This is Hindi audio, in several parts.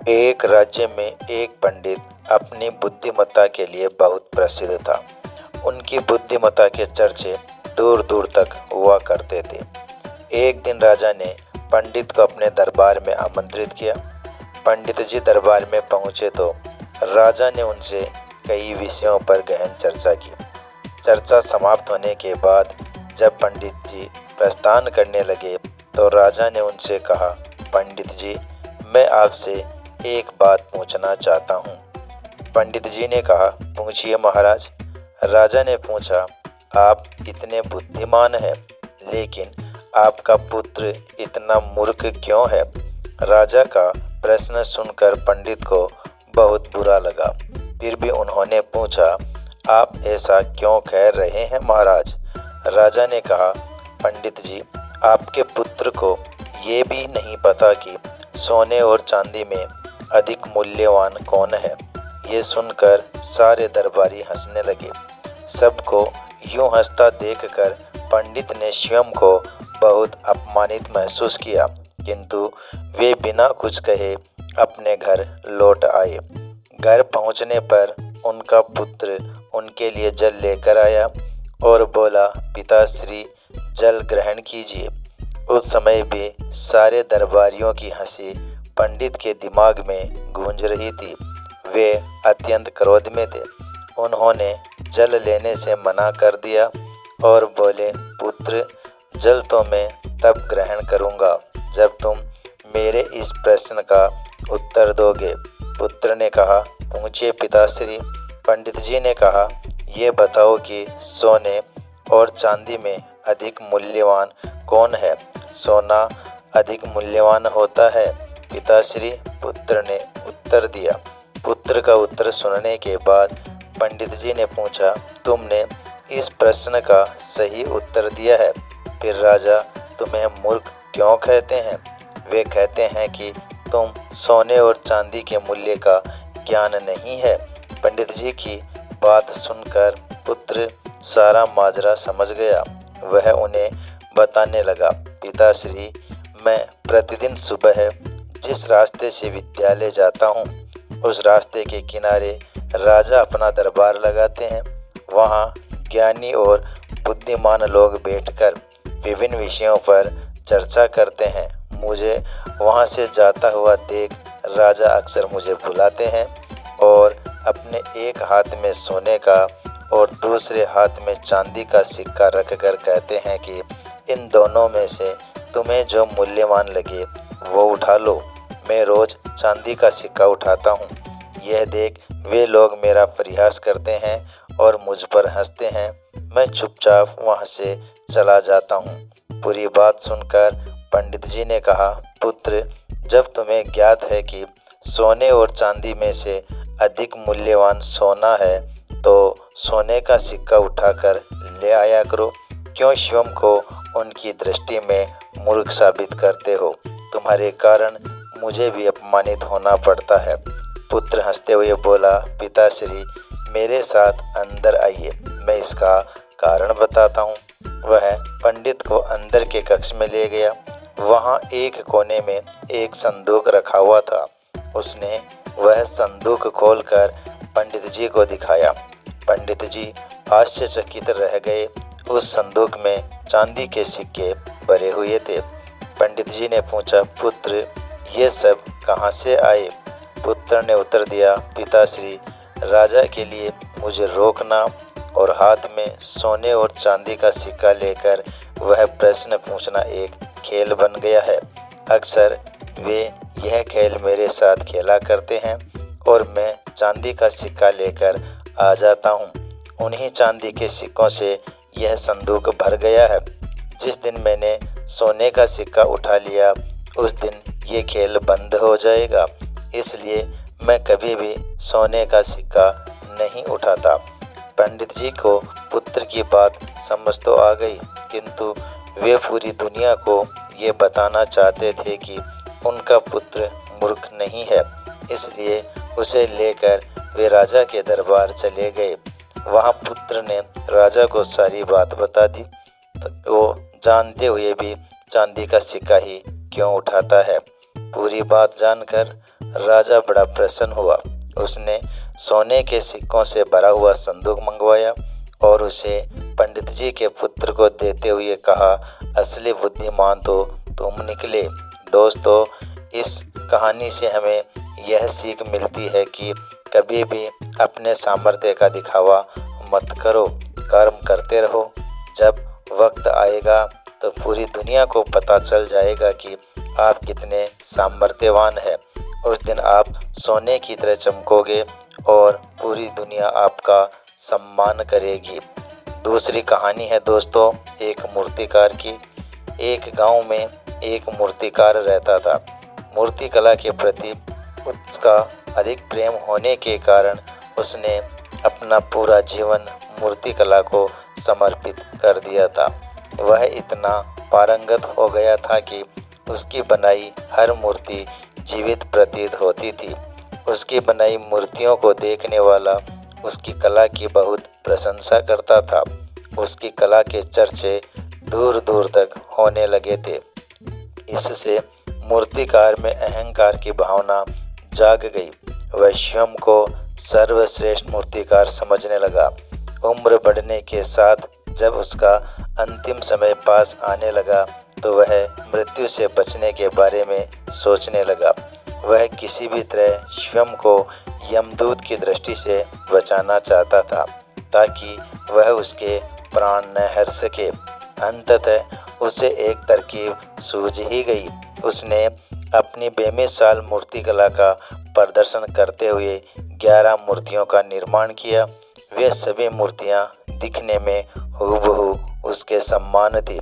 एक राज्य में एक पंडित अपनी बुद्धिमत्ता के लिए बहुत प्रसिद्ध था। उनकी बुद्धिमत्ता के चर्चे दूर दूर तक हुआ करते थे। एक दिन राजा ने पंडित को अपने दरबार में आमंत्रित किया। पंडित जी दरबार में पहुंचे तो राजा ने उनसे कई विषयों पर गहन चर्चा की। चर्चा समाप्त होने के बाद जब पंडित जी प्रस्थान करने लगे तो राजा ने उनसे कहा, पंडित जी, मैं आपसे एक बात पूछना चाहता हूँ। पंडित जी ने कहा, पूछिए महाराज। राजा ने पूछा, आप इतने बुद्धिमान हैं, लेकिन आपका पुत्र इतना मूर्ख क्यों है? राजा का प्रश्न सुनकर पंडित को बहुत बुरा लगा। फिर भी उन्होंने पूछा, आप ऐसा क्यों कह रहे हैं महाराज? राजा ने कहा, पंडित जी, आपके पुत्र को ये भी नहीं पता कि सोने और चांदी में अधिक मूल्यवान कौन है। ये सुनकर सारे दरबारी हंसने लगे। सबको यूं हंसता देखकर पंडित ने स्वयं को बहुत अपमानित महसूस किया, किंतु वे बिना कुछ कहे अपने घर लौट आए। घर पहुंचने पर उनका पुत्र उनके लिए जल लेकर आया और बोला, पिताश्री, जल ग्रहण कीजिए। उस समय भी सारे दरबारियों की हंसी पंडित के दिमाग में गूंज रही थी। वे अत्यंत क्रोध में थे। उन्होंने जल लेने से मना कर दिया और बोले, पुत्र, जल तो मैं तब ग्रहण करूँगा जब तुम मेरे इस प्रश्न का उत्तर दोगे। पुत्र ने कहा, पूछिए पिताश्री। पंडित जी ने कहा, ये बताओ कि सोने और चांदी में अधिक मूल्यवान कौन है? सोना अधिक मूल्यवान होता है पिताश्री, पुत्र ने उत्तर दिया। पुत्र का उत्तर सुनने के बाद पंडित जी ने पूछा, तुमने इस प्रश्न का सही उत्तर दिया है, फिर राजा तुम्हें मूर्ख क्यों कहते हैं? वे कहते हैं कि तुम सोने और चांदी के मूल्य का ज्ञान नहीं है। पंडित जी की बात सुनकर पुत्र सारा माजरा समझ गया। वह उन्हें बताने लगा, पिताश्री, मैं प्रतिदिन सुबह जिस रास्ते से विद्यालय जाता हूँ, उस रास्ते के किनारे राजा अपना दरबार लगाते हैं। वहाँ ज्ञानी और बुद्धिमान लोग बैठकर विभिन्न विषयों पर चर्चा करते हैं। मुझे वहाँ से जाता हुआ देख राजा अक्सर मुझे बुलाते हैं और अपने एक हाथ में सोने का और दूसरे हाथ में चांदी का सिक्का रखकर कहते हैं कि इन दोनों में से तुम्हें जो मूल्यवान लगे वो उठा लो। मैं रोज चांदी का सिक्का उठाता हूँ। यह देख वे लोग मेरा परिहास करते हैं और मुझ पर हंसते हैं। मैं चुपचाप वहाँ से चला जाता हूँ। पूरी बात सुनकर पंडित जी ने कहा, पुत्र, जब तुम्हें ज्ञात है कि सोने और चांदी में से अधिक मूल्यवान सोना है, तो सोने का सिक्का उठाकर ले आया करो। क्यों स्वयं को उनकी दृष्टि में मूर्ख साबित करते हो? तुम्हारे कारण मुझे भी अपमानित होना पड़ता है। पुत्र हंसते हुए बोला, पिताश्री, मेरे साथ अंदर आइए, मैं इसका कारण बताता हूँ। वह पंडित को अंदर के कक्ष में ले गया। वहाँ एक कोने में एक संदूक रखा हुआ था। उसने वह संदूक खोलकर पंडित जी को दिखाया। पंडित जी आश्चर्यचकित रह गए। उस संदूक में चांदी के सिक्के भरे हुए थे। पंडित जी ने पूछा, पुत्र, ये सब कहाँ से आए? पुत्र ने उत्तर दिया, पिताश्री, राजा के लिए मुझे रोकना और हाथ में सोने और चांदी का सिक्का लेकर वह प्रश्न पूछना एक खेल बन गया है। अक्सर वे यह खेल मेरे साथ खेला करते हैं और मैं चांदी का सिक्का लेकर आ जाता हूँ। उन्हीं चांदी के सिक्कों से यह संदूक भर गया है। जिस दिन मैंने सोने का सिक्का उठा लिया, उस दिन ये खेल बंद हो जाएगा। इसलिए मैं कभी भी सोने का सिक्का नहीं उठाता। पंडित जी को पुत्र की बात समझ तो आ गई, किंतु वे पूरी दुनिया को ये बताना चाहते थे कि उनका पुत्र मूर्ख नहीं है। इसलिए उसे लेकर वे राजा के दरबार चले गए। वहाँ पुत्र ने राजा को सारी बात बता दी। तो वो जानते हुए भी चांदी का सिक्का ही क्यों उठाता है। पूरी बात जानकर राजा बड़ा प्रसन्न हुआ। उसने सोने के सिक्कों से भरा हुआ संदूक मंगवाया और उसे पंडित जी के पुत्र को देते हुए कहा, असली बुद्धिमान तो तुम निकले। दोस्तों, इस कहानी से हमें यह सीख मिलती है कि कभी भी अपने सामर्थ्य का दिखावा मत करो, कर्म करते रहो। जब वक्त आएगा तो पूरी दुनिया को पता चल जाएगा कि आप कितने सामर्थ्यवान हैं। उस दिन आप सोने की तरह चमकोगे और पूरी दुनिया आपका सम्मान करेगी। दूसरी कहानी है दोस्तों, एक मूर्तिकार की। एक गांव में एक मूर्तिकार रहता था। मूर्तिकला के प्रति उसका अधिक प्रेम होने के कारण उसने अपना पूरा जीवन मूर्तिकला को समर्पित कर दिया था। वह इतना पारंगत हो गया था कि उसकी बनाई हर मूर्ति जीवित प्रतीत होती थी। उसकी बनाई मूर्तियों को देखने वाला उसकी कला की बहुत प्रशंसा करता था। उसकी कला के चर्चे दूर दूर तक होने लगे थे। इससे मूर्तिकार में अहंकार की भावना जाग गई। वह स्वयं को सर्वश्रेष्ठ मूर्तिकार समझने लगा। उम्र बढ़ने के साथ जब उसका अंतिम समय पास आने लगा तो वह मृत्यु से बचने के बारे में सोचने लगा। वह किसी भी तरह स्वयं को यमदूत की दृष्टि से बचाना चाहता था ताकि वह उसके प्राण न हर सके। अंततः उसे एक तरकीब सूझ ही गई। उसने अपनी बेमिसाल मूर्तिकला का प्रदर्शन करते हुए 11 मूर्तियों का निर्माण किया। वे सभी मूर्तियां दिखने में हूबहू उसके समान थी।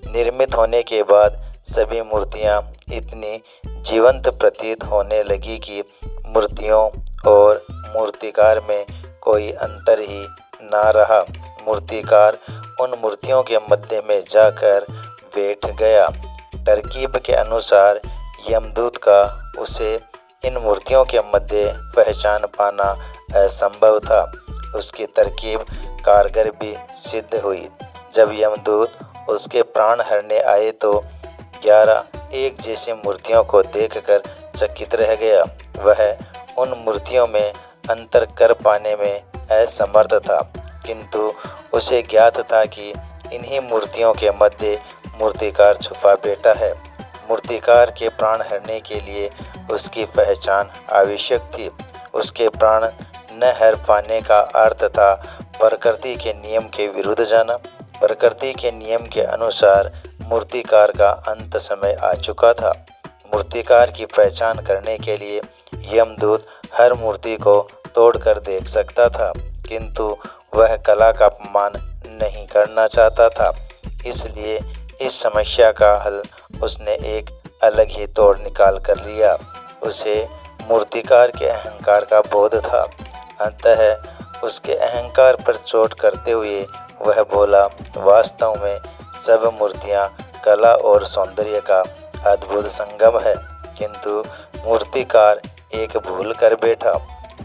निर्मित होने के बाद सभी मूर्तियां इतनी जीवंत प्रतीत होने लगी कि मूर्तियों और मूर्तिकार में कोई अंतर ही ना रहा। मूर्तिकार उन मूर्तियों के मध्य में जाकर बैठ गया। तरकीब के अनुसार यमदूत का उसे इन मूर्तियों के मध्य पहचान पाना असंभव था। उसकी तरकीब कारगर भी सिद्ध हुई। जब यमदूत उसके प्राण हरने आए तो 11 एक जैसी मूर्तियों को देखकर चकित रह गया। वह उन मूर्तियों में अंतर कर पाने में असमर्थ था, किंतु उसे ज्ञात था कि इन्हीं मूर्तियों के मध्य मूर्तिकार छुपा बैठा है। मूर्तिकार के प्राण हरने के लिए उसकी पहचान आवश्यक थी। उसके प्राण न हर पाने का अर्थ था प्रकृति के नियम के विरुद्ध जाना। प्रकृति के नियम के अनुसार मूर्तिकार का अंत समय आ चुका था। मूर्तिकार की पहचान करने के लिए यमदूत हर मूर्ति को तोड़कर देख सकता था, किंतु वह कला का अपमान नहीं करना चाहता था। इसलिए इस समस्या का हल उसने एक अलग ही तोड़ निकाल कर लिया। उसे मूर्तिकार के अहंकार का बोध था। अतः उसके अहंकार पर चोट करते हुए वह बोला, वास्तव में सब मूर्तियां कला और सौंदर्य का अद्भुत संगम है, किंतु मूर्तिकार एक भूल कर बैठा।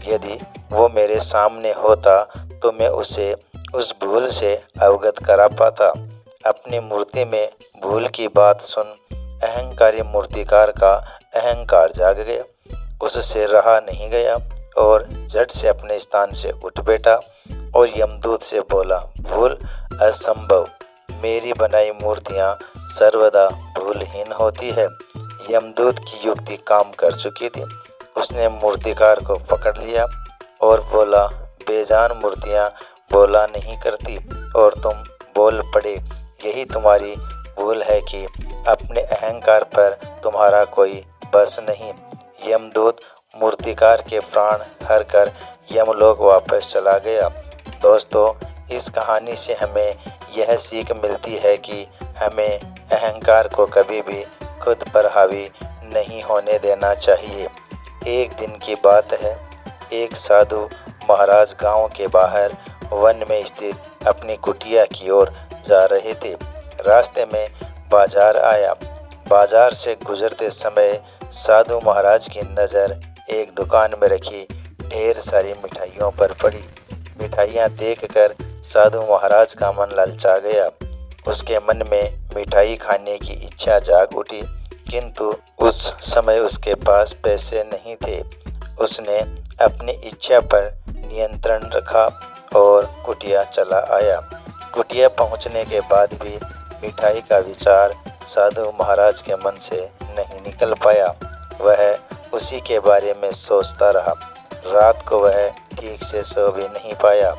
यदि वो मेरे सामने होता तो मैं उसे उस भूल से अवगत करा पाता। अपनी मूर्ति में भूल की बात सुन अहंकारी मूर्तिकार का अहंकार जाग गया। उससे रहा नहीं गया और झट से अपने स्थान से उठ बैठा और यमदूत से बोला, भूल असंभव, मेरी बनाई मूर्तियां सर्वदा भूलहीन होती है। यमदूत की युक्ति काम कर चुकी थी। उसने मूर्तिकार को पकड़ लिया और बोला, बेजान मूर्तियां बोला नहीं करती और तुम बोल पड़े। यही तुम्हारी भूल है कि अपने अहंकार पर तुम्हारा कोई बस नहीं। यमदूत मूर्तिकार के प्राण हर कर यमलोक वापस चला गया। दोस्तों, इस कहानी से हमें यह सीख मिलती है कि हमें अहंकार को कभी भी खुद पर हावी नहीं होने देना चाहिए। एक दिन की बात है, एक साधु महाराज गांव के बाहर वन में स्थित अपनी कुटिया की ओर जा रहे थे। रास्ते में बाजार आया। बाजार से गुजरते समय साधु महाराज की नज़र एक दुकान में रखी ढेर सारी मिठाइयों पर पड़ी। मिठाइयाँ देखकर साधु महाराज का मन ललचा गया। उसके मन में मिठाई खाने की इच्छा जाग उठी। किंतु उस समय उसके पास पैसे नहीं थे। उसने अपनी इच्छा पर नियंत्रण रखा और कुटिया चला आया। कुटिया पहुंचने के बाद भी मिठाई का विचार साधु महाराज के मन से नहीं निकल पाया। वह उसी के बारे में सोचता रहा। रात को वह ठीक से सो भी नहीं पाया।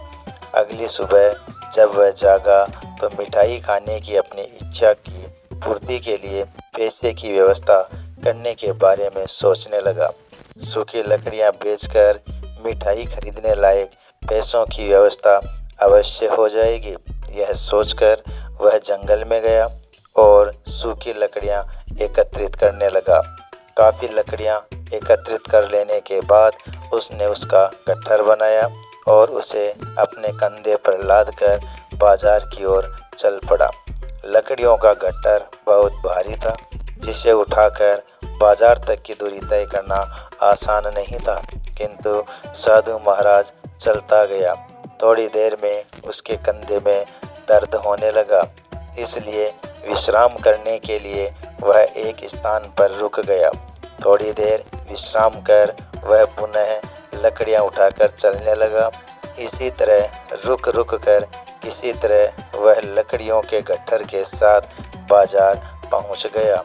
अगली सुबह जब वह जागा तो मिठाई खाने की अपनी इच्छा की पूर्ति के लिए पैसे की व्यवस्था करने के बारे में सोचने लगा। सूखी लकड़ियां बेचकर मिठाई खरीदने लायक पैसों की व्यवस्था अवश्य हो जाएगी। यह सोचकर वह जंगल में गया और सूखी लकड़ियां एकत्रित करने लगा। काफ़ी लकड़ियां एकत्रित कर लेने के बाद उसने उसका गट्ठर बनाया और उसे अपने कंधे पर लादकर बाजार की ओर चल पड़ा। लकड़ियों का गट्ठर बहुत भारी था, जिसे उठाकर बाजार तक की दूरी तय करना आसान नहीं था, किंतु साधु महाराज चलता गया। थोड़ी देर में उसके कंधे में दर्द होने लगा, इसलिए विश्राम करने के लिए वह एक स्थान पर रुक गया। थोड़ी देर विश्राम कर वह पुनः लकड़ियां उठाकर चलने लगा। इसी तरह रुक रुक कर किसी तरह वह लकड़ियों के गट्ठर के साथ बाजार पहुंच गया।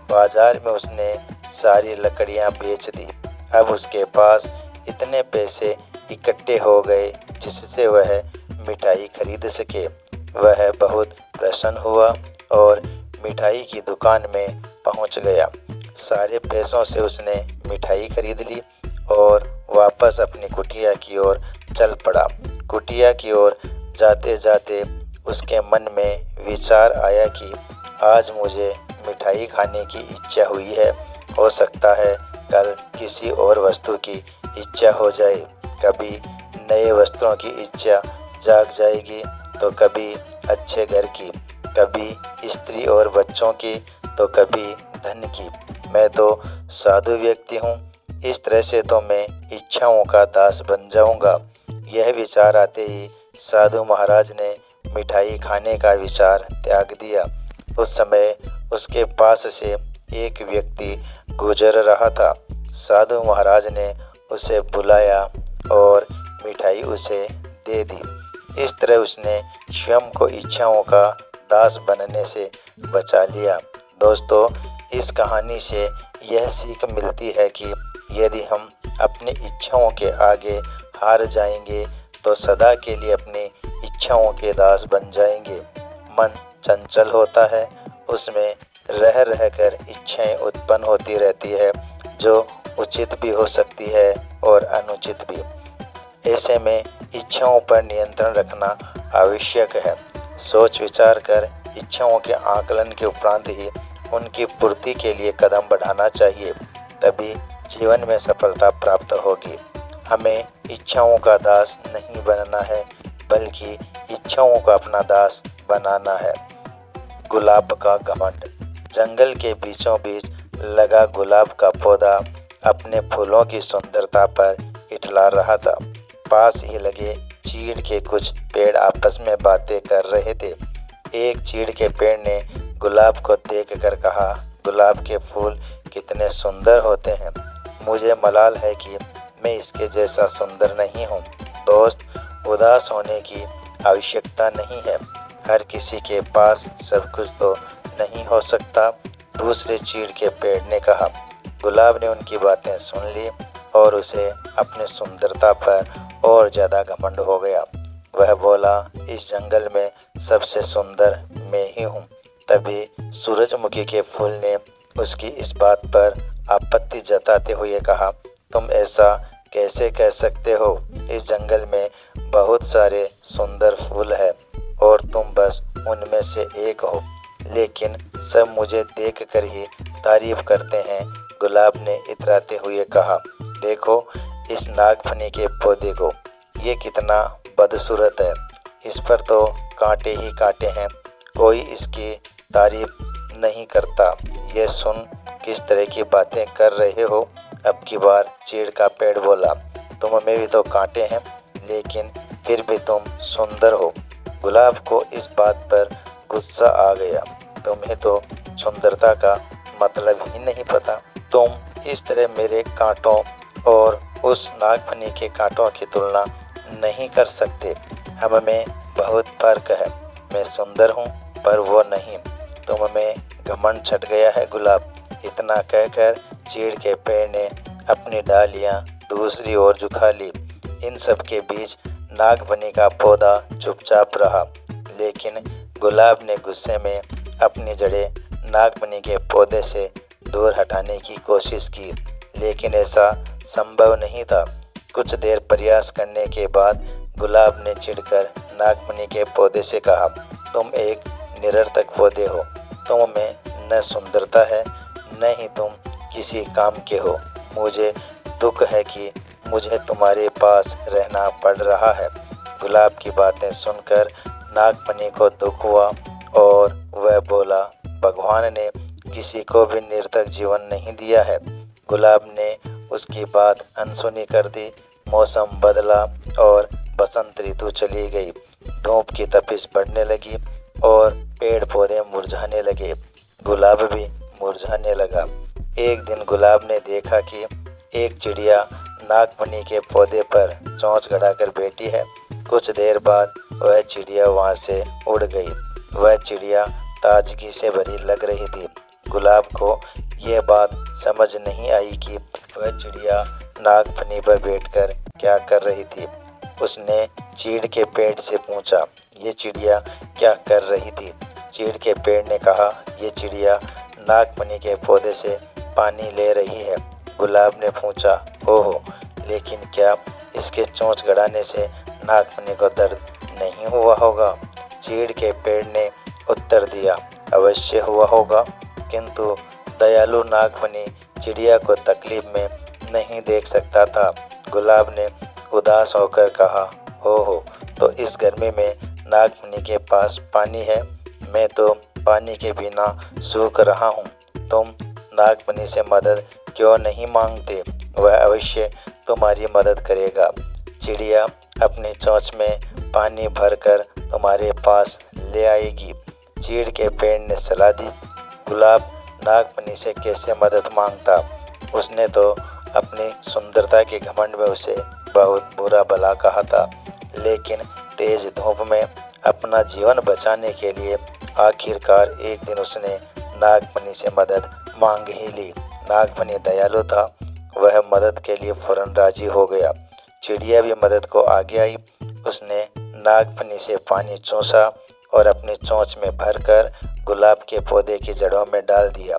बाजार में उसने सारी लकड़ियां बेच दी। अब उसके पास इतने पैसे इकट्ठे हो गए जिससे वह मिठाई खरीद सके। वह बहुत प्रसन्न हुआ और मिठाई की दुकान में पहुंच गया। सारे पैसों से उसने मिठाई खरीद ली और वापस अपनी कुटिया की ओर चल पड़ा। कुटिया की ओर जाते जाते उसके मन में विचार आया कि आज मुझे मिठाई खाने की इच्छा हुई है, हो सकता है कल किसी और वस्तु की इच्छा हो जाए। कभी नए वस्त्रों की इच्छा जाग जाएगी तो कभी अच्छे घर की, कभी स्त्री और बच्चों की तो कभी धन की। मैं तो साधु व्यक्ति हूँ, इस तरह से तो मैं इच्छाओं का दास बन जाऊंगा। यह विचार आते ही साधु महाराज ने मिठाई खाने का विचार त्याग दिया। उस समय उसके पास से एक व्यक्ति गुजर रहा था। साधु महाराज ने उसे बुलाया और मिठाई उसे दे दी। इस तरह उसने स्वयं को इच्छाओं का दास बनने से बचा लिया। दोस्तों, इस कहानी से यह सीख मिलती है कि यदि हम अपनी इच्छाओं के आगे हार जाएंगे तो सदा के लिए अपनी इच्छाओं के दास बन जाएंगे। मन चंचल होता है, उसमें रह रहकर इच्छाएं उत्पन्न होती रहती है, जो उचित भी हो सकती है और अनुचित भी। ऐसे में इच्छाओं पर नियंत्रण रखना आवश्यक है। सोच विचार कर इच्छाओं के आकलन के उपरांत ही उनकी पूर्ति के लिए कदम बढ़ाना चाहिए, तभी जीवन में सफलता प्राप्त होगी। हमें इच्छाओं का दास नहीं बनना है, बल्कि इच्छाओं का अपना दास बनाना है। गुलाब का घमंड। जंगल के बीचों बीच लगा गुलाब का पौधा अपने फूलों की सुंदरता पर इठला रहा था। पास ही लगे चीड़ के कुछ पेड़ आपस में बातें कर रहे थे। एक चीड़ के पेड़ ने गुलाब को देखकर कहा, गुलाब के फूल कितने सुंदर होते हैं। मुझे मलाल है कि मैं इसके जैसा सुंदर नहीं हूँ। दोस्त, उदास होने की आवश्यकता नहीं है। हर किसी के पास सब कुछ तो नहीं हो सकता। दूसरे चीड़ के पेड़ ने कहा। गुलाब ने उनकी बातें सुन ली और उसे अपनी सुंदरता पर और ज़्यादा घमंड हो गया। वह बोला, इस जंगल में सबसे सुंदर मैं ही हूँ। तभी सूरजमुखी के फूल ने उसकी इस बात पर आपत्ति जताते हुए कहा, तुम ऐसा कैसे कह सकते हो? इस जंगल में बहुत सारे सुंदर फूल हैं और तुम बस उनमें से एक हो, लेकिन सब मुझे देखकर ही तारीफ करते हैं। गुलाब ने इतराते हुए कहा, देखो इस नागफनी के पौधे को, ये कितना बदसूरत है। इस पर तो कांटे ही कांटे हैं, कोई इसकी तारीफ नहीं करता। ये सुन किस तरह की बातें कर रहे हो? अब की बार चीड़ का पेड़ बोला, तुम में भी तो कांटे हैं, लेकिन फिर भी तुम सुंदर हो। गुलाब को इस बात पर गुस्सा आ गया। तुम्हें तो सुंदरता का मतलब ही नहीं पता। तुम इस तरह मेरे कांटों और उस नागफनी के कांटों की तुलना नहीं कर सकते। हम में बहुत फर्क है। मैं सुंदर हूँ पर वो नहीं। तुम में घमंड छट गया है गुलाब। इतना कहकर चीड़ के पेड़ ने अपनी डालियां दूसरी ओर झुका ली। इन सब के बीच नागफनी का पौधा चुपचाप रहा, लेकिन गुलाब ने गुस्से में अपनी जड़ें नागफनी के पौधे से दूर हटाने की कोशिश की, लेकिन ऐसा संभव नहीं था। कुछ देर प्रयास करने के बाद गुलाब ने चिढ़कर नागफनी के पौधे से कहा, तुम एक निरर्थक पौधे हो। तुम में न सुंदरता है न ही तुम किसी काम के हो। मुझे दुख है कि मुझे तुम्हारे पास रहना पड़ रहा है। गुलाब की बातें सुनकर नागफनी को दुख हुआ और वह बोला, भगवान ने किसी को भी निरर्थक जीवन नहीं दिया है। गुलाब ने उसकी बात अनसुनी कर दी। मौसम बदला और बसंत ऋतु चली गई। धूप की तपिश बढ़ने लगी और पेड़ पौधे मुरझाने लगे। गुलाब भी मुरझाने लगा। एक दिन गुलाब ने देखा कि एक चिड़िया नागफनी के पौधे पर चोंच गड़ाकर बैठी है। कुछ देर बाद वह चिड़िया वहां से उड़ गई। वह चिड़िया ताजगी से भरी लग रही थी। गुलाब को यह बात समझ नहीं आई कि वह चिड़िया नागफनी पर बैठकर क्या कर रही थी। उसने चीड़ के पेड़ से पूछा, ये चिड़िया क्या कर रही थी? चीड़ के पेड़ ने कहा, ये चिड़िया नागफनी के पौधे से पानी ले रही है। गुलाब ने पूछा, ओहो, लेकिन क्या इसके चोंच गड़ाने से नागफनी को दर्द नहीं हुआ होगा? चीड़ के पेड़ ने उत्तर दिया, अवश्य हुआ होगा, किंतु दयालु नागफनी चिड़िया को तकलीफ में नहीं देख सकता था। गुलाब ने उदास होकर कहा, ओहो, तो इस गर्मी में नागफनी के पास पानी है। मैं तो पानी के बिना सूख रहा हूँ। तुम नागफनी से मदद क्यों नहीं मांगते? वह अवश्य तुम्हारी मदद करेगा। चिड़िया अपनी चोंच में पानी भरकर तुम्हारे पास ले आएगी। चीड़ के पेड़ ने सलाह दी। गुलाब नागफनी से कैसे मदद मांगता? उसने तो अपनी सुंदरता के घमंड में उसे बहुत बुरा भला कहा था, लेकिन तेज धूप में अपना जीवन बचाने के लिए आखिरकार एक दिन उसने नागफनी से मदद मांग ही ली। नागफनी दयालु था। वह मदद के लिए फौरन राजी हो गया। चिड़िया भी मदद को आगे आई। उसने नागफनी से पानी चूसा और अपनी चोंच में भरकर गुलाब के पौधे की जड़ों में डाल दिया।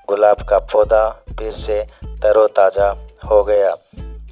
गुलाब का पौधा फिर से तरोताजा हो गया।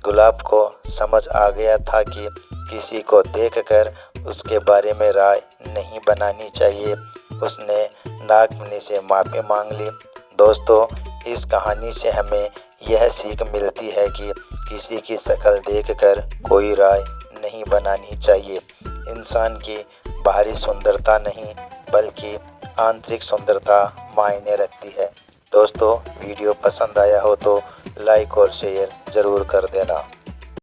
गुलाब को समझ आ गया था कि किसी को देखकर उसके बारे में राय नहीं बनानी चाहिए। उसने नागफनी से माफ़ी मांग ली। दोस्तों, इस कहानी से हमें यह सीख मिलती है कि किसी की शक्ल देखकर कोई राय नहीं बनानी चाहिए। इंसान की बाहरी सुंदरता नहीं बल्कि आंतरिक सुंदरता मायने रखती है। दोस्तों, वीडियो पसंद आया हो तो लाइक और शेयर ज़रूर कर देना।